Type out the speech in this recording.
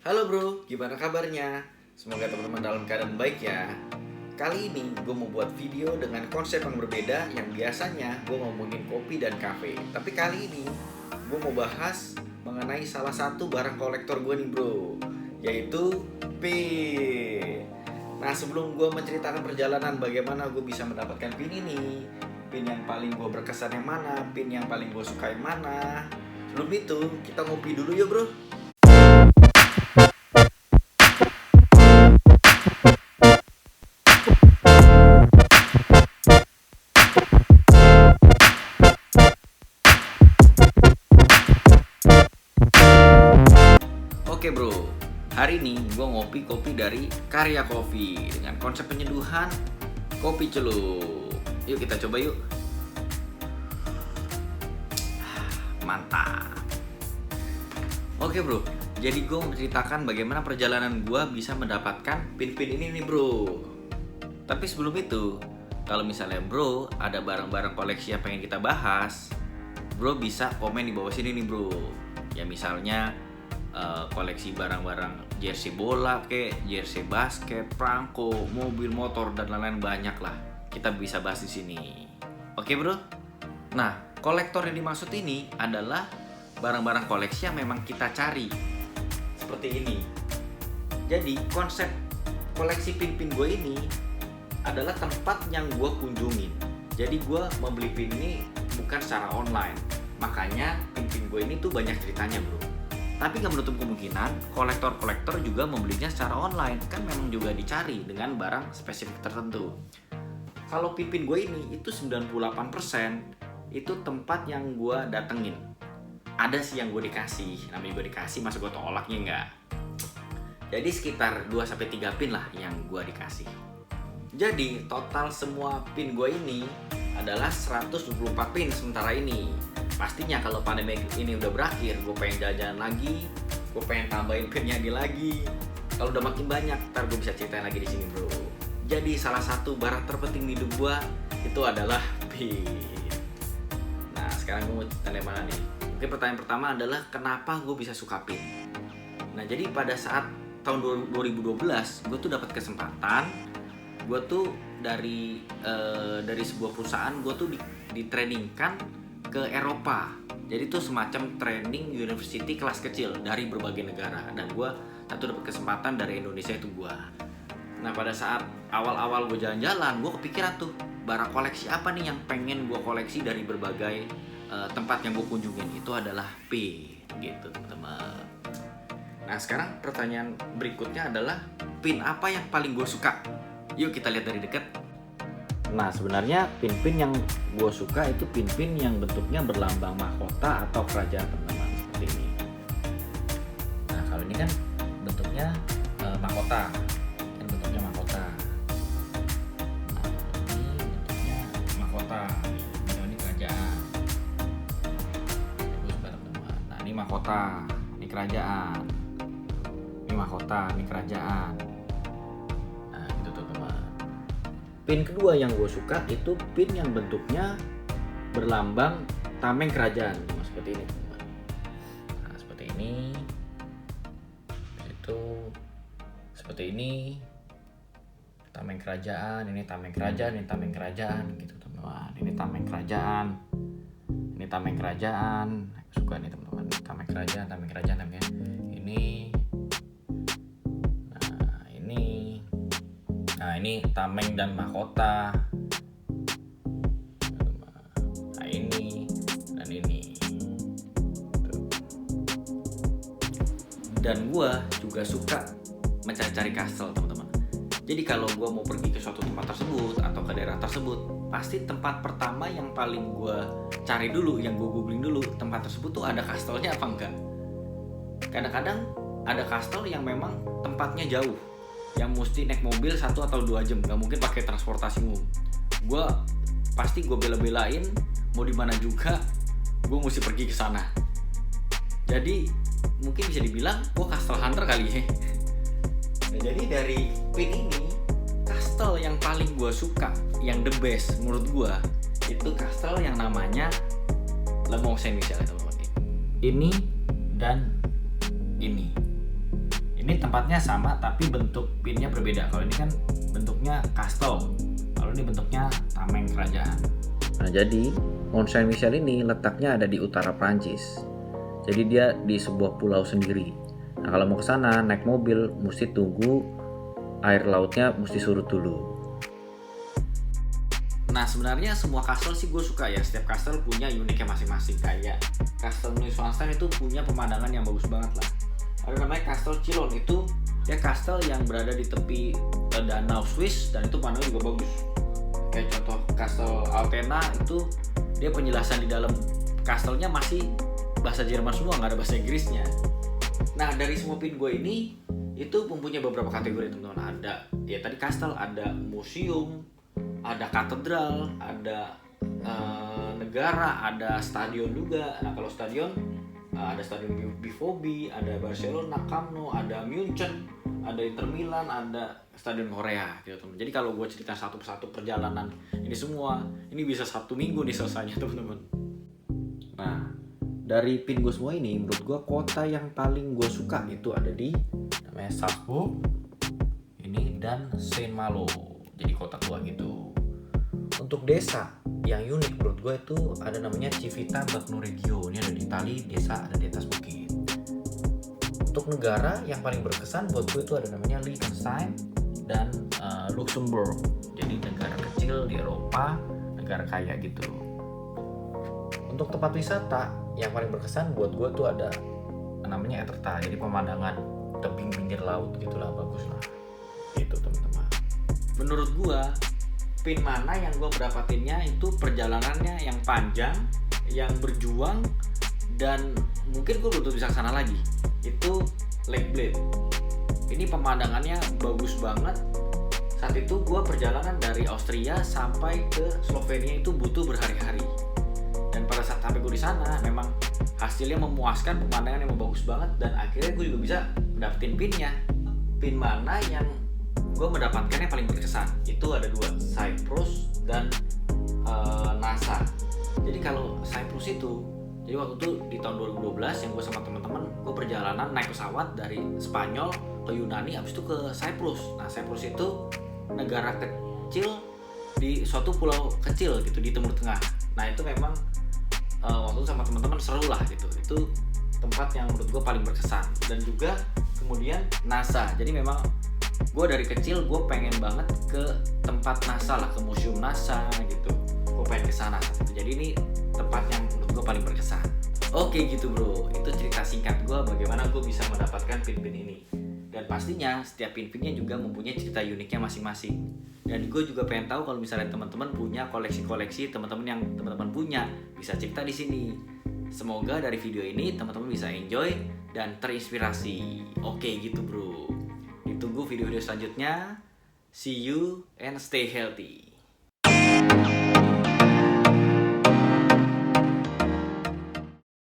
Halo bro, gimana kabarnya? Semoga teman-teman dalam keadaan baik ya. Kali ini gue mau buat video dengan konsep yang berbeda. Yang biasanya gue ngomongin kopi dan kafe, tapi kali ini gue mau bahas mengenai salah satu barang kolektor gue nih bro, yaitu pin. Nah, sebelum gue menceritakan perjalanan bagaimana gue bisa mendapatkan pin ini, pin yang paling gue berkesan yang mana, pin yang paling gue suka yang mana, sebelum itu kita ngopi dulu ya bro. Oke bro, hari ini gue ngopi kopi dari Karya Coffee dengan konsep penyeduhan kopi celup. Yuk kita coba yuk. Mantap. Oke bro, jadi gue menceritakan bagaimana perjalanan gue bisa mendapatkan pin-pin ini nih bro. Tapi sebelum itu, kalau misalnya bro ada barang-barang koleksi yang pengen kita bahas, bro bisa komen di bawah sini nih bro. Ya misalnya koleksi barang-barang jersey bola jersey basket, prangko, mobil, motor dan lain-lain banyak lah. Kita bisa bahas di sini. Oke, bro? Nah, kolektor yang dimaksud ini adalah barang-barang koleksi yang memang kita cari. Seperti ini. Jadi, konsep koleksi pin-pin gue ini adalah tempat yang gue kunjungin. Jadi, gue membeli pin ini bukan secara online. Makanya pin-pin gue ini tuh banyak ceritanya, bro. Tapi nggak menutup kemungkinan kolektor-kolektor juga membelinya secara online. Kan memang juga dicari dengan barang spesifik tertentu. Kalau pin gue ini itu 98% itu tempat yang gue datengin. Ada sih yang gue dikasih. Namanya gue dikasih, masa gue tolaknya nggak? Jadi sekitar 2-3 pin lah yang gue dikasih. Jadi total semua pin gue ini adalah 124 pin sementara ini. Pastinya kalau pandemi ini udah berakhir, gue pengen jalan-jalan lagi, gue pengen tambahin pinnya lagi. Kalau udah makin banyak, ntar gue bisa ceritain lagi di sini bro. Jadi salah satu barang terpenting di hidup gue itu adalah pin. Nah sekarang gue mau cerita dari mana nih? Mungkin pertanyaan pertama adalah kenapa gue bisa suka pin. Nah jadi pada saat tahun 2012, gue tuh dapat kesempatan. Gue tuh dari sebuah perusahaan, gue tuh ditrainingkan ke Eropa. Jadi itu semacam training university kelas kecil dari berbagai negara. Dan gue satu dapat kesempatan dari Indonesia itu gue. Nah pada saat awal-awal gue jalan-jalan, gue kepikiran tuh barang koleksi apa nih yang pengen gue koleksi dari berbagai tempat yang gue kunjungin. Itu adalah pin gitu teman-teman. Nah sekarang pertanyaan berikutnya adalah pin apa yang paling gue suka? Yuk kita lihat dari dekat. Nah sebenarnya pin-pin yang gue suka itu pin-pin yang bentuknya berlambang mahkota atau kerajaan teman-teman, seperti ini. Nah kalau ini kan bentuknya mahkota, kan bentuknya mahkota. Nah ini bentuknya mahkota, ini kerajaan. Gue suka teman-teman. Nah ini mahkota, ini kerajaan. Ini mahkota, ini kerajaan. Pin kedua yang gue suka itu pin yang bentuknya berlambang tameng kerajaan, seperti ini teman-teman. Nah seperti ini, itu seperti ini, tameng kerajaan, ini tameng kerajaan, ini tameng kerajaan, gitu teman-teman. Ini tameng kerajaan, ini tameng kerajaan, suka nih teman-teman. Tameng kerajaan, tameng kerajaan, tameng ini. Nah ini tameng dan mahkota. Nah ini dan ini. Dan gue juga suka mencari-cari kastel teman-teman. Jadi kalau gue mau pergi ke suatu tempat tersebut atau ke daerah tersebut, pasti tempat pertama yang paling gue cari dulu, yang gue googling dulu, tempat tersebut tuh ada kastelnya apa enggak. Kadang-kadang ada kastel yang memang tempatnya jauh, yang mesti naik mobil 1 atau 2 jam, nggak mungkin pakai transportasi umum. Gue pasti gue bela-belain, mau di mana juga, gue mesti pergi ke sana. Jadi mungkin bisa dibilang gue castle hunter kali ya. Nah, jadi dari pin ini, castle yang paling gue suka, yang the best menurut gue, itu castle yang namanya Le Mont Saint Michel teman-teman. Ini dan ini Ini tempatnya sama tapi bentuk pinnya berbeda. Kalau ini kan bentuknya kastel, kalau ini bentuknya tameng kerajaan. Nah, jadi Mont Saint-Michel ini letaknya ada di utara Prancis. Jadi dia di sebuah pulau sendiri. Nah, kalau mau ke sana naik mobil mesti tunggu air lautnya mesti surut dulu. Nah, sebenarnya semua kastel sih gue suka ya. Setiap kastel punya uniknya masing-masing. Kayak Kastel Neuschwanstein itu punya pemandangan yang bagus banget lah. Ada namanya Kastel Chillon, itu dia kastel yang berada di tepi danau Swiss dan itu pemandangannya juga bagus. Kayak contoh Kastel Altena itu dia penjelasan di dalam kastelnya masih bahasa Jerman semua, nggak ada bahasa Inggrisnya. Nah, dari semua pin gue ini itu mempunyai beberapa kategori teman-teman. Ada ya tadi kastel, ada museum, ada katedral, ada negara, ada stadion juga. Nah, kalau stadion ada stadion BVB, ada Barcelona, Camp Nou, ada Munchen, ada Inter Milan, ada stadion Korea gitu teman. Jadi kalau gue cerita satu persatu perjalanan ini semua, ini bisa 1 minggu nih selesainya teman-teman. Nah, dari pin gue semua ini, menurut gue kota yang paling gue suka itu ada di namanya Salzburg ini dan Saint Malo. Jadi kota tua gitu. Untuk desa yang unik menurut gue itu ada namanya Civita Bagno Regio. Ini ada di Itali, desa ada di atas bukit. Untuk negara yang paling berkesan buat gue itu ada namanya Liechtenstein dan Luxembourg. Jadi negara kecil di Eropa, negara kaya gitu. Untuk tempat wisata yang paling berkesan buat gue tuh ada namanya Etretat. Jadi pemandangan tebing pinggir laut gitulah, bagus lah. Itu teman-teman. Menurut gue pin mana yang gue dapatinnya itu perjalanannya yang panjang, yang berjuang, dan mungkin gue butuh bisa kesana lagi. Itu Lake Bled. Ini pemandangannya bagus banget. Saat itu gue perjalanan dari Austria sampai ke Slovenia itu butuh berhari-hari. Dan pada saat sampai gue di sana memang hasilnya memuaskan, pemandangan yang bagus banget, dan akhirnya gue juga bisa dapetin pinnya. Pin mana yang gue mendapatkannya paling berkesan itu ada 2, Cyprus dan NASA. Jadi kalau Cyprus itu, jadi waktu itu di tahun 2012 yang gue sama teman-teman gue perjalanan naik pesawat dari Spanyol ke Yunani, habis itu ke Cyprus. Nah, Cyprus itu negara kecil di suatu pulau kecil gitu di Timur Tengah. Nah, itu memang waktu itu sama teman-teman seru lah gitu. Itu tempat yang menurut gue paling berkesan. Dan juga kemudian NASA. Jadi memang gue dari kecil gue pengen banget ke tempat NASA lah, ke museum NASA gitu. Gue pengen ke sana. Jadi ini tempat yang menurut gue paling berkesan. Oke gitu bro, itu cerita singkat gue bagaimana gue bisa mendapatkan pin-pin ini. Dan pastinya setiap pin-pinnya juga mempunyai cerita uniknya masing-masing. Dan gue juga pengen tahu kalau misalnya teman-teman punya koleksi-koleksi teman-teman yang teman-teman punya, bisa cerita di sini. Semoga dari video ini teman-teman bisa enjoy dan terinspirasi. Oke gitu bro. Ditunggu video-video selanjutnya. See you and stay healthy.